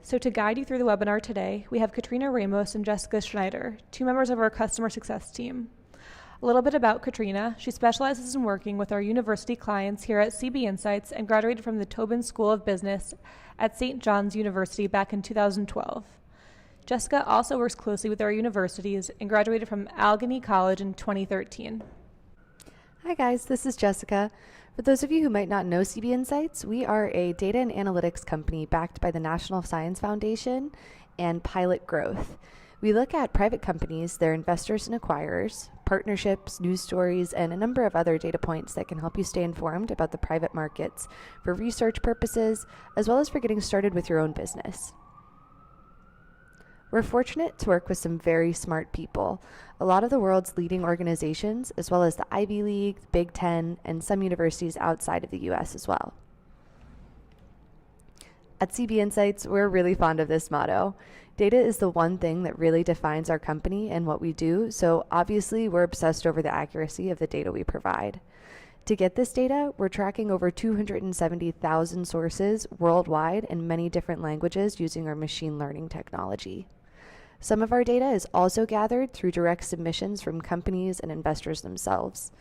So to guide you through the webinar today, we have Katrina Ramos and Jessica Schneider, two members of our customer success team. A little bit about Katrina. She specializes in working with our university clients here at CB Insights and graduated from the Tobin School of Business at St. John's University back in 2012. Jessica also works closely with our universities and graduated from Allegheny College in 2013. Hi guys, this is Jessica. For those of you who might not know CB Insights, we are a data and analytics company backed by the National Science Foundation and Pilot Growth. We look at private companies, their investors and acquirers, partnerships, news stories, and a number of other data points that can help you stay informed about the private markets for research purposes, as well as for getting started with your own business. We're fortunate to work with some very smart people. A lot of the world's leading organizations, as well as the Ivy League, Big Ten, and some universities outside of the US as well. At CB Insights, we're really fond of this motto. Data is the one thing that really defines our company and what we do, so obviously we're obsessed over the accuracy of the data we provide. To get this data, we're tracking over 270,000 sources worldwide in many different languages using our machine learning technology. Some of our data is also gathered through direct submissions from companies and investors themselves.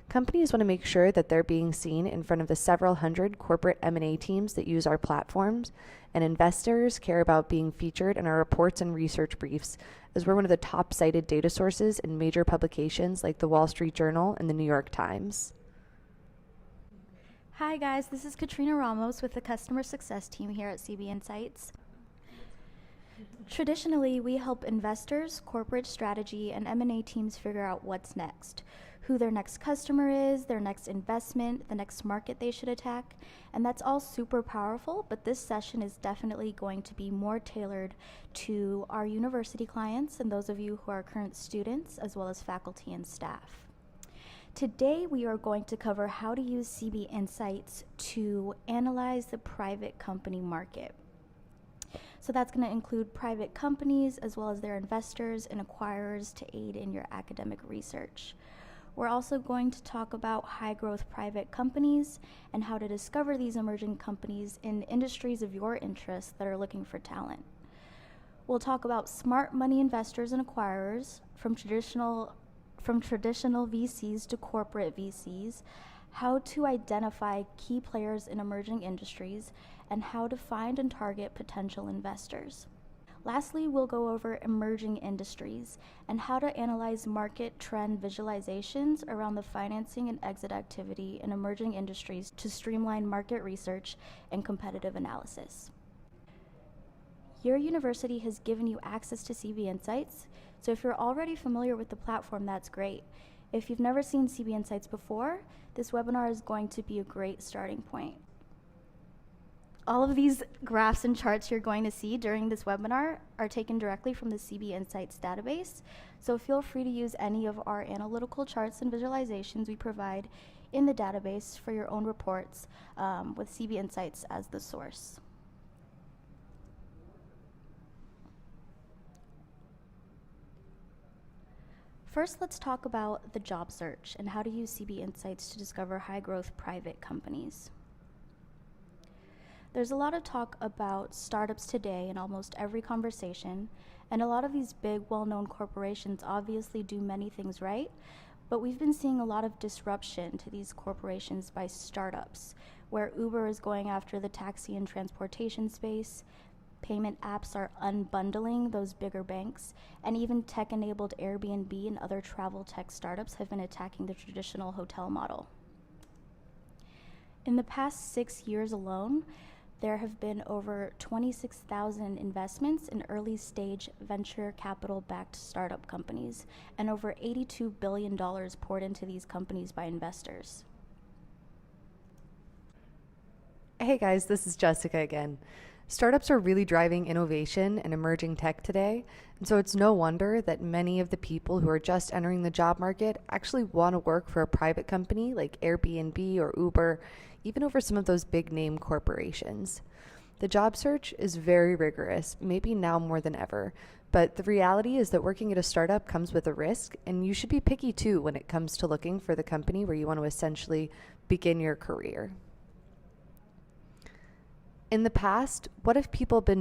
Companies want to make sure that they're being seen in front of the several hundred corporate M&A teams that use our platforms, and investors care about being featured in our reports and research briefs, as we're one of the top cited data sources in major publications like the Wall Street Journal and the New York Times. Hi guys, this is Katrina Ramos with the Customer Success Team here at CB Insights. Traditionally, we help investors, corporate strategy, and M&A teams figure out what's next, who their next customer is, their next investment, the next market they should attack, and that's all super powerful, but this session is definitely going to be more tailored to our university clients and those of you who are current students, as well as faculty and staff. Today, we are going to cover how to use CB Insights to analyze the private company market. So that's going to include private companies as well as their investors and acquirers to aid in your academic research. We're also going to talk about high-growth private companies and how to discover these emerging companies in industries of your interest that are looking for talent. We'll talk about smart money investors and acquirers from traditional VCs to corporate VCs, how to identify key players in emerging industries, and how to find and target potential investors. Lastly, we'll go over emerging industries and how to analyze market trend visualizations around the financing and exit activity in emerging industries to streamline market research and competitive analysis. Your university has given you access to CB Insights, so if you're already familiar with the platform, that's great. If you've never seen CB Insights before, this webinar is going to be a great starting point. All of these graphs and charts you're going to see during this webinar are taken directly from the CB Insights database, so feel free to use any of our analytical charts and visualizations we provide in the database for your own reports with CB Insights as the source. First, let's talk about the job search and how to use CB Insights to discover high-growth private companies. There's a lot of talk about startups today in almost every conversation, and a lot of these big, well-known corporations obviously do many things right, but we've been seeing a lot of disruption to these corporations by startups, where Uber is going after the taxi and transportation space, payment apps are unbundling those bigger banks, and even tech-enabled Airbnb and other travel tech startups have been attacking the traditional hotel model. In the past 6 years alone, there have been over 26,000 investments in early-stage venture capital-backed startup companies, and over $82 billion poured into these companies by investors. Hey guys, this is Jessica again. Startups are really driving innovation and emerging tech today, and so it's no wonder that many of the people who are just entering the job market actually want to work for a private company like Airbnb or Uber, even over some of those big name corporations. The job search is very rigorous, maybe now more than ever, but the reality is that working at a startup comes with a risk, and you should be picky too when it comes to looking for the company where you want to essentially begin your career. In the past, what have people been